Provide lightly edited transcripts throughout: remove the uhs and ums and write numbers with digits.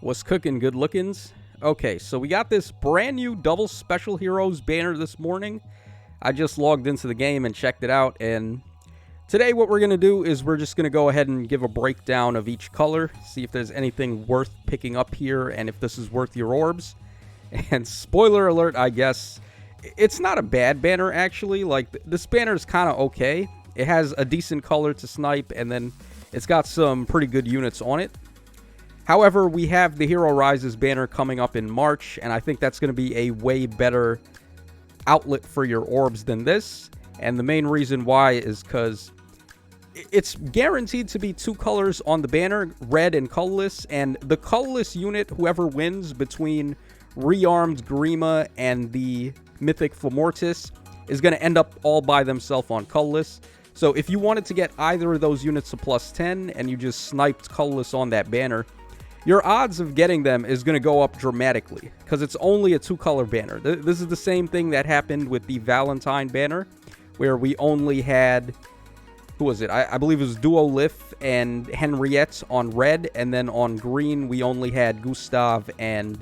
What's cooking, good lookins? Okay, so we got this brand new double special heroes banner this morning. I just logged into the game and checked it out, and today what we're going to do is we're just going to go ahead and give a breakdown of each color, see if there's anything worth picking up here, and if this is worth your orbs. And spoiler alert, I guess, it's not a bad banner, actually. Like, this banner is kind of okay. It has a decent color to snipe, and then it's got some pretty good units on it. However, we have the Hero Rises banner coming up in March, and I think that's going to be a way better outlet for your orbs than this. And the main reason why is because it's guaranteed to be two colors on the banner, red and colorless, and the colorless unit, whoever wins between Rearmed Grima and the Mythic Fomortis, is going to end up all by themselves on colorless. So if you wanted to get either of those units to +10 and you just sniped colorless on that banner, your odds of getting them is going to go up dramatically because it's only a two-color banner. This is the same thing that happened with the Valentine banner, where we only had, who was it? I believe it was Duolith and Henriette on red, and then on green we only had Gustav and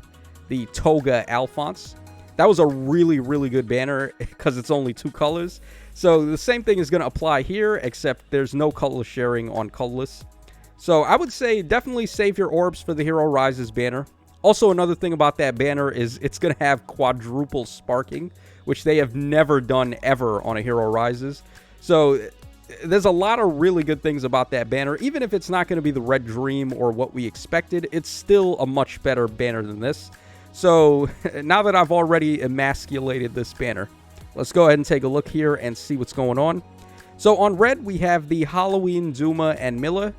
the Toga Alphonse. That was a really, really good banner because it's only two colors. So the same thing is going to apply here, except there's no color sharing on colorless. So I would say definitely save your orbs for the Hero Rises banner. Also, another thing about that banner is it's going to have quadruple sparking, which they have never done ever on a Hero Rises. So there's a lot of really good things about that banner. Even if it's not going to be the Red Dream or what we expected, it's still a much better banner than this. So now that I've already emasculated this banner, let's go ahead and take a look here and see what's going on. So on red, we have the Halloween Zuma and Milla.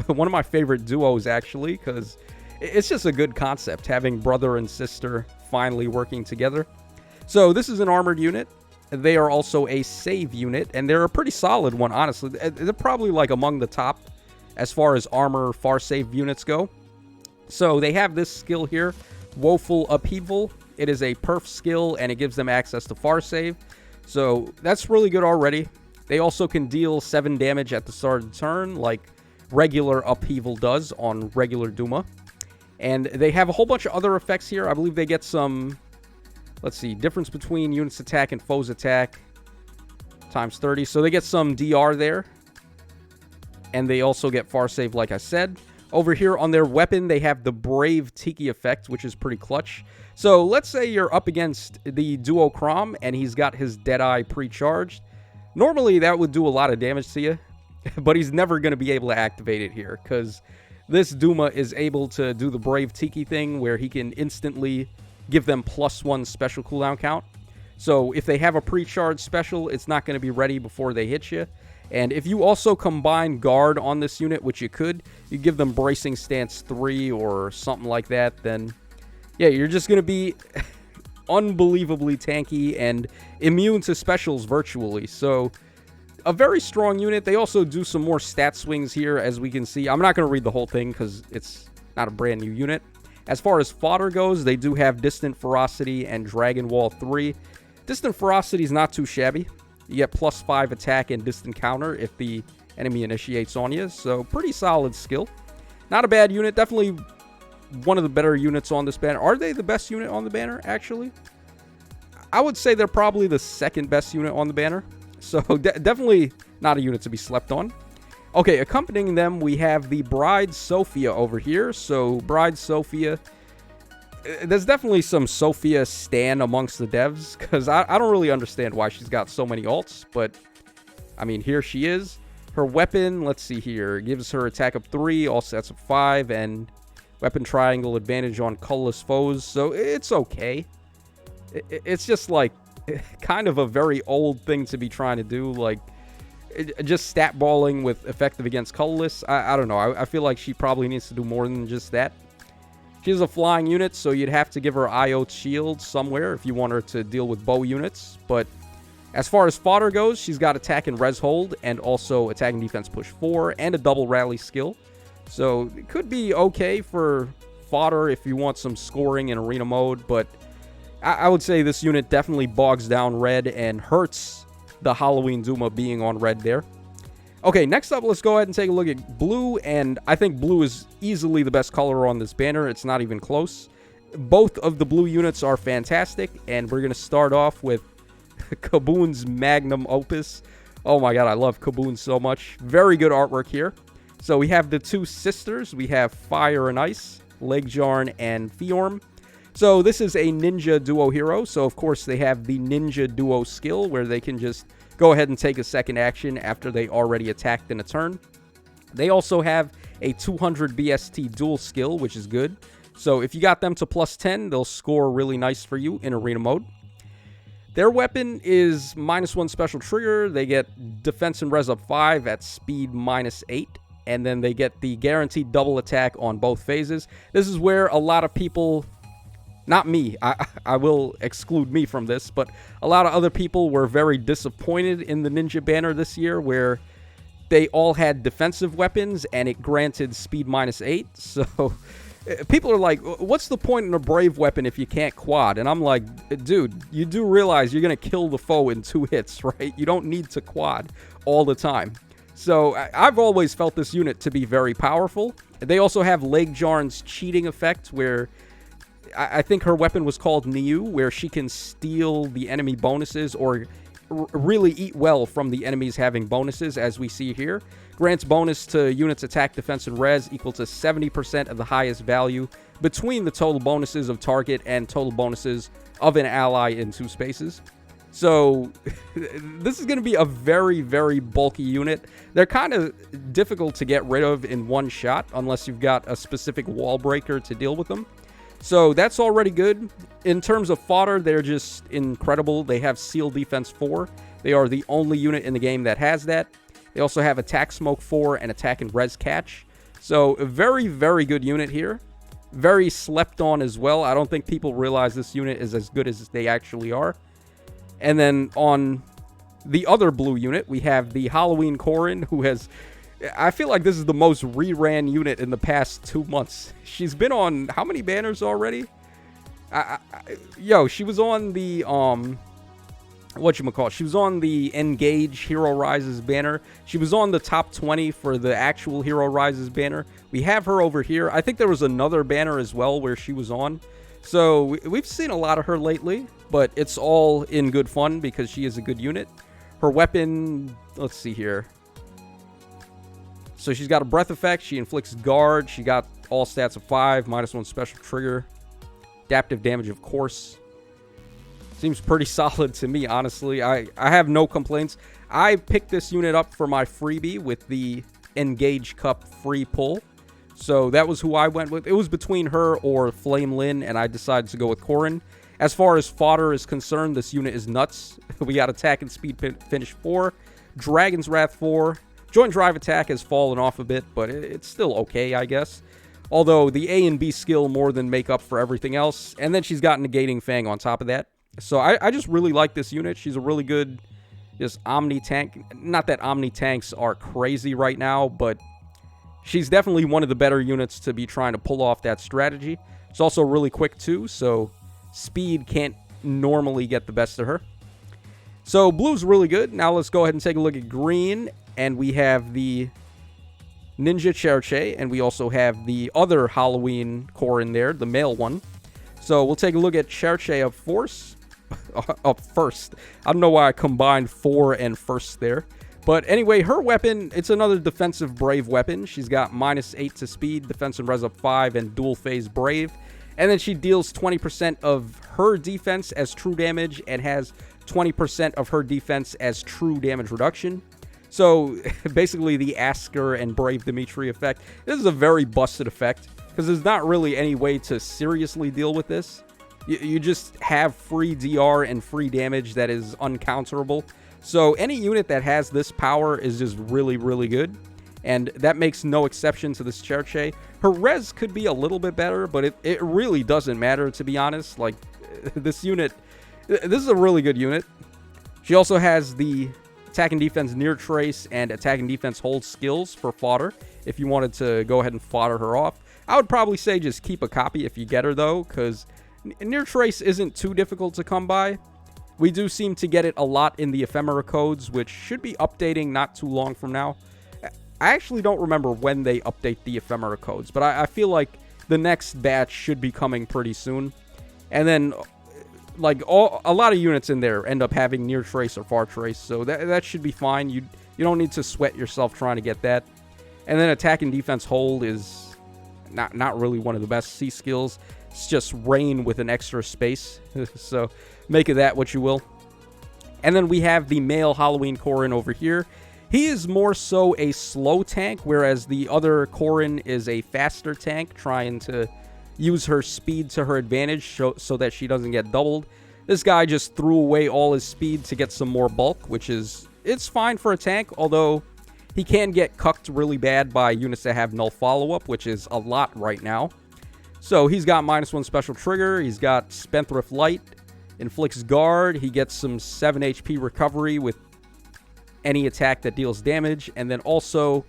One of my favorite duos, actually, because it's just a good concept, having brother and sister finally working together. So this is an armored unit. They are also a save unit, and they're a pretty solid one, honestly. They're probably like among the top as far as armor far save units go. So they have this skill here, Woeful Upheaval. It is a perf skill, and it gives them access to far save. So that's really good already. They also can deal 7 damage at the start of the turn, like regular Upheaval does on regular Duma. And they have a whole bunch of other effects here. I believe they get some, let's see, difference between units attack and foes attack times 30. So they get some DR there. And they also get far save, like I said. Over here on their weapon, they have the Brave Tiki effect, which is pretty clutch. So let's say you're up against the Duo Crom and he's got his Deadeye pre-charged. Normally that would do a lot of damage to you, but he's never going to be able to activate it here because this Duma is able to do the Brave Tiki thing where he can instantly give them +1 special cooldown count. So if they have a pre-charged special, it's not going to be ready before they hit you. And if you also combine Guard on this unit, which you could, you give them Bracing Stance 3 or something like that, then yeah, you're just going to be unbelievably tanky and immune to specials virtually. So a very strong unit. They also do some more stat swings here, as we can see. I'm not going to read the whole thing because it's not a brand new unit. As far as fodder goes, they do have Distant Ferocity and Dragon Wall 3. Distant Ferocity is not too shabby. You get +5 attack and distant counter if the enemy initiates on you. So pretty solid skill. Not a bad unit. Definitely one of the better units on this banner. Are they the best unit on the banner, actually? I would say they're probably the second best unit on the banner. So definitely not a unit to be slept on. Okay, accompanying them, we have the Bride Sophia over here. So Bride Sophia, there's definitely some Sophia stan amongst the devs, because I don't really understand why she's got so many ults, but I mean, here she is. Her weapon, let's see here, gives her attack up 3, all sets up 5, and weapon triangle advantage on colorless foes, so it's okay. It's just like kind of a very old thing to be trying to do, like just stat balling with effective against colorless. I don't know. I feel like she probably needs to do more than just that. She's a flying unit, so you'd have to give her IOT shield somewhere if you want her to deal with bow units. But as far as fodder goes, she's got attack and res hold, and also attack and defense push 4, and a double rally skill. So it could be okay for fodder if you want some scoring in arena mode, but I would say this unit definitely bogs down red and hurts the Halloween Zuma being on red there. Okay, next up, let's go ahead and take a look at blue, and I think blue is easily the best color on this banner. It's not even close. Both of the blue units are fantastic, and we're going to start off with Kaboons Magnum Opus. Oh my god, I love Kaboons so much. Very good artwork here. So we have the two sisters. We have Fire and Ice, Legjarn and Fiorm. So this is a ninja duo hero. So of course they have the ninja duo skill where they can just go ahead and take a second action after they already attacked in a turn. They also have a 200 BST dual skill, which is good. So if you got them to +10, they'll score really nice for you in arena mode. Their weapon is -1 special trigger. They get defense and res up 5 at speed -8. And then they get the guaranteed double attack on both phases. This is where a lot of people, not me, I will exclude me from this, but a lot of other people were very disappointed in the Ninja banner this year, where they all had defensive weapons and it granted speed -8. So people are like, what's the point in a brave weapon if you can't quad? And I'm like, dude, you do realize you're going to kill the foe in 2 hits, right? You don't need to quad all the time. So I've always felt this unit to be very powerful. They also have Legjarn's cheating effect, where I think her weapon was called Niu, where she can steal the enemy bonuses or really eat well from the enemies having bonuses, as we see here. Grants bonus to units attack, defense, and res equal to 70% of the highest value between the total bonuses of target and total bonuses of an ally in 2 spaces. So this is going to be a very, very bulky unit. They're kind of difficult to get rid of in one shot unless you've got a specific wall breaker to deal with them. So that's already good. In terms of fodder, they're just incredible. They have Seal Defense 4. They are the only unit in the game that has that. They also have Attack Smoke 4 and Attack and Res Catch. So a very, very good unit here. Very slept on as well. I don't think people realize this unit is as good as they actually are. And then on the other blue unit, we have the Halloween Corrin, who has... I feel like this is the most reran unit in the past 2 months. She's been on how many banners already? Yo, she was on the... whatchamacallit? She was on the Engage Hero Rises banner. She was on the top 20 for the actual Hero Rises banner. We have her over here. I think there was another banner as well where she was on. So we've seen a lot of her lately, but it's all in good fun because she is a good unit. Her weapon, let's see here. So she's got a breath effect. She inflicts guard. She got all stats of 5, -1 special trigger. Adaptive damage, of course. Seems pretty solid to me, honestly. I have no complaints. I picked this unit up for my freebie with the Engage Cup free pull. So that was who I went with. It was between her or Flame Lynn, and I decided to go with Corrin. As far as fodder is concerned, this unit is nuts. We got Attack and Speed Finish 4, Dragon's Wrath 4. Joint Drive Attack has fallen off a bit, but it's still okay, I guess. Although the A and B skill more than make up for everything else. And then she's got Negating Fang on top of that. So I just really like this unit. She's a really good just Omni tank. Not that Omni tanks are crazy right now, but she's definitely one of the better units to be trying to pull off that strategy. She's also really quick too, so speed can't normally get the best of her. So blue's really good. Now let's go ahead and take a look at green. And we have the Ninja Cherche, and we also have the other Halloween Corrin there, the male one. So we'll take a look at Cherche up first. I don't know why I combined 4 and first there. But anyway, her weapon, it's another defensive brave weapon. She's got -8 to speed, defense and res up 5, and dual phase brave. And then she deals 20% of her defense as true damage and has 20% of her defense as true damage reduction. So basically the Asker and Brave Dimitri effect. This is a very busted effect because there's not really any way to seriously deal with this. You just have free DR and free damage that is uncounterable. So any unit that has this power is just really, really good. And that makes no exception to this Cherche. Her res could be a little bit better, but it really doesn't matter, to be honest. Like, this unit, this is a really good unit. She also has the Attack and Defense Near Trace and Attack and Defense Hold skills for fodder, if you wanted to go ahead and fodder her off. I would probably say just keep a copy if you get her, though, because Near Trace isn't too difficult to come by. We do seem to get it a lot in the ephemera codes, which should be updating not too long from now. I actually don't remember when they update the ephemera codes, but I feel like the next batch should be coming pretty soon. And then, like, a lot of units in there end up having near trace or far trace, so that should be fine. You don't need to sweat yourself trying to get that. And then attack and defense hold is not really one of the best C skills. It's just rain with an extra space, so make of that what you will. And then we have the male Halloween Corrin over here. He is more so a slow tank, whereas the other Corrin is a faster tank, trying to use her speed to her advantage so that she doesn't get doubled. This guy just threw away all his speed to get some more bulk, which it's fine for a tank, although he can get cucked really bad by units that have null follow-up, which is a lot right now. So he's got -1 special trigger, he's got Spendthrift Light, inflicts guard, he gets some 7 HP recovery with any attack that deals damage, and then also,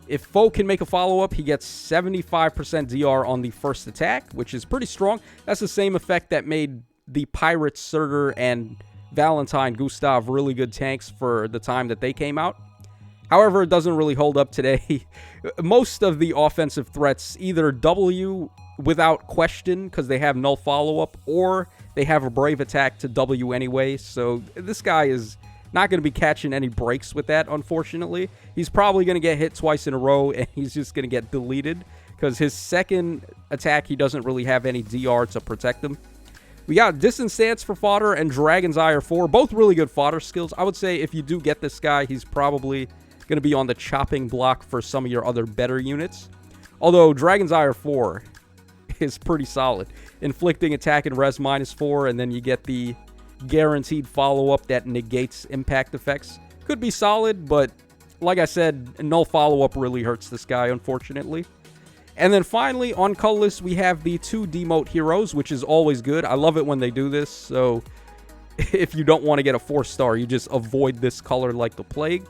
if foe can make a follow-up, he gets 75% DR on the first attack, which is pretty strong. That's the same effect that made the Pirate Surtur and Valentine Gustav really good tanks for the time that they came out. However, it doesn't really hold up today. Most of the offensive threats either W without question because they have null follow-up, or they have a brave attack to W anyway. So this guy is not going to be catching any breaks with that, unfortunately. He's probably going to get hit twice in a row, and he's just going to get deleted because his second attack, he doesn't really have any DR to protect him. We got Distance Stance for fodder and Dragon's Ire 4, both really good fodder skills. I would say if you do get this guy, he's probably going to be on the chopping block for some of your other better units. Although Dragon's Ire 4 is pretty solid. Inflicting attack and res -4, and then you get the guaranteed follow-up that negates impact effects. Could be solid, but like I said, null follow-up really hurts this guy, unfortunately. And then finally, on colorless, we have the 2 demote heroes, which is always good. I love it when they do this, so if you don't want to get a 4-star, you just avoid this color like the plague.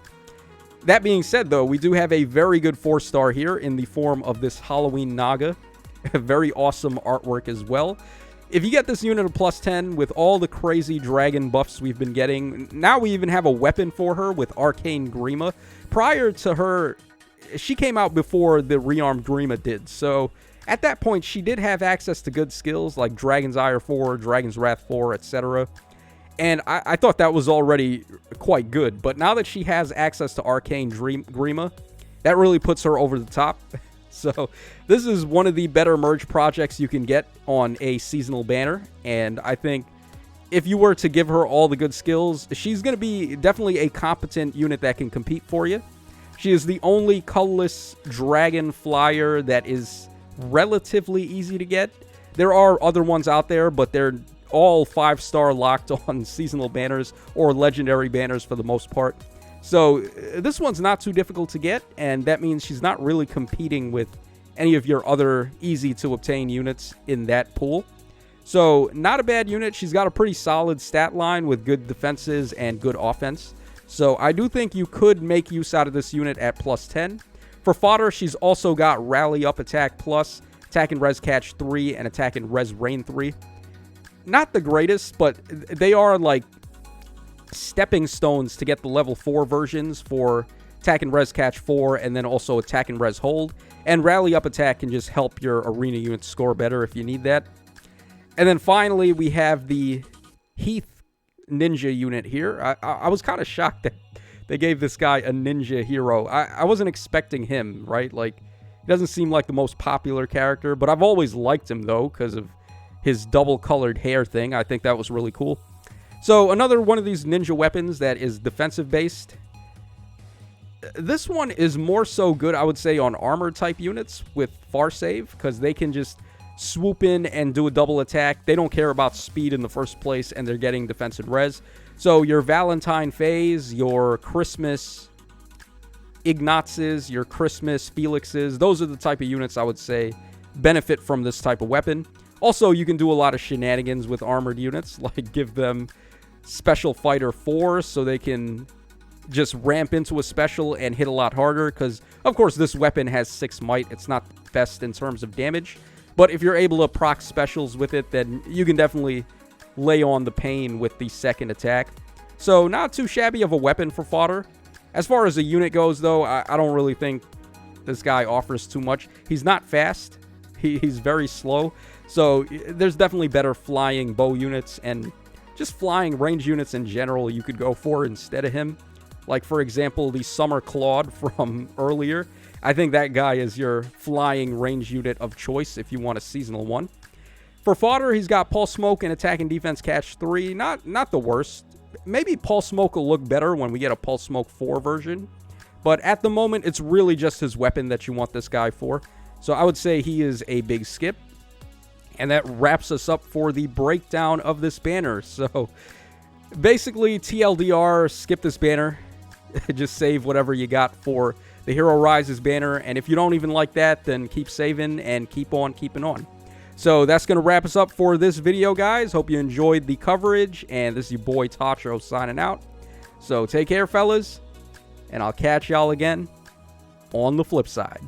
That being said, though, we do have a very good 4-star here in the form of this Halloween Naga. Very awesome artwork as well. If you get this unit of +10 with all the crazy dragon buffs we've been getting, now we even have a weapon for her with Arcane Grima. Prior to her, she came out before the Rearmed Grima did, so at that point she did have access to good skills like Dragon's Ire 4, Dragon's Wrath 4, etc. And I thought that was already quite good, but now that she has access to Arcane Grima, that really puts her over the top. So this is one of the better merge projects you can get on a seasonal banner, and I think if you were to give her all the good skills, she's going to be definitely a competent unit that can compete for you. She is the only colorless dragon flyer that is relatively easy to get. There are other ones out there, but they're all 5-star locked on seasonal banners or legendary banners for the most part. So this one's not too difficult to get, and that means she's not really competing with any of your other easy-to-obtain units in that pool. So not a bad unit. She's got a pretty solid stat line with good defenses and good offense. So I do think you could make use out of this unit at +10. For fodder, she's also got Rally Up Attack Plus, Attack and Res Catch 3, and Attack and Res Rain 3. Not the greatest, but they are like stepping stones to get the level 4 versions for Attack and Res Catch 4, and then also Attack and Res Hold. And Rally Up Attack can just help your arena units score better if you need that. And then finally, we have the Heath Ninja unit here. I was kind of shocked that they gave this guy a ninja hero. I wasn't expecting him, right? Like, he doesn't seem like the most popular character, but I've always liked him, though, because of his double-colored hair thing. I think that was really cool. So, another one of these ninja weapons that is defensive-based. This one is more so good, I would say, on armor-type units with far save, because they can just swoop in and do a double attack. They don't care about speed in the first place, and they're getting defensive res. So your Valentine Phase, your Christmas Ignatses, your Christmas Felixes, those are the type of units I would say benefit from this type of weapon. Also, you can do a lot of shenanigans with armored units, like give them Special Fighter 4 so they can just ramp into a special and hit a lot harder, because, of course, this weapon has 6 might. It's not best in terms of damage. But if you're able to proc specials with it, then you can definitely lay on the pain with the second attack. So not too shabby of a weapon for fodder. As far as the unit goes, though, I don't really think this guy offers too much. He's not fast. He's very slow. So there's definitely better flying bow units and just flying range units in general you could go for instead of him. Like, for example, the Summer Claude from earlier. I think that guy is your flying range unit of choice if you want a seasonal one. For fodder, he's got Pulse Smoke and Attack and Defense Catch 3. Not the worst. Maybe Pulse Smoke will look better when we get a Pulse Smoke 4 version. But at the moment, it's really just his weapon that you want this guy for. So I would say he is a big skip. And that wraps us up for the breakdown of this banner. So basically, TLDR, skip this banner. Just save whatever you got for the Hero Rises banner. And if you don't even like that, then keep saving and keep on keeping on. So that's going to wrap us up for this video, guys. Hope you enjoyed the coverage. And this is your boy Tacho signing out. So take care, fellas. And I'll catch y'all again on the flip side.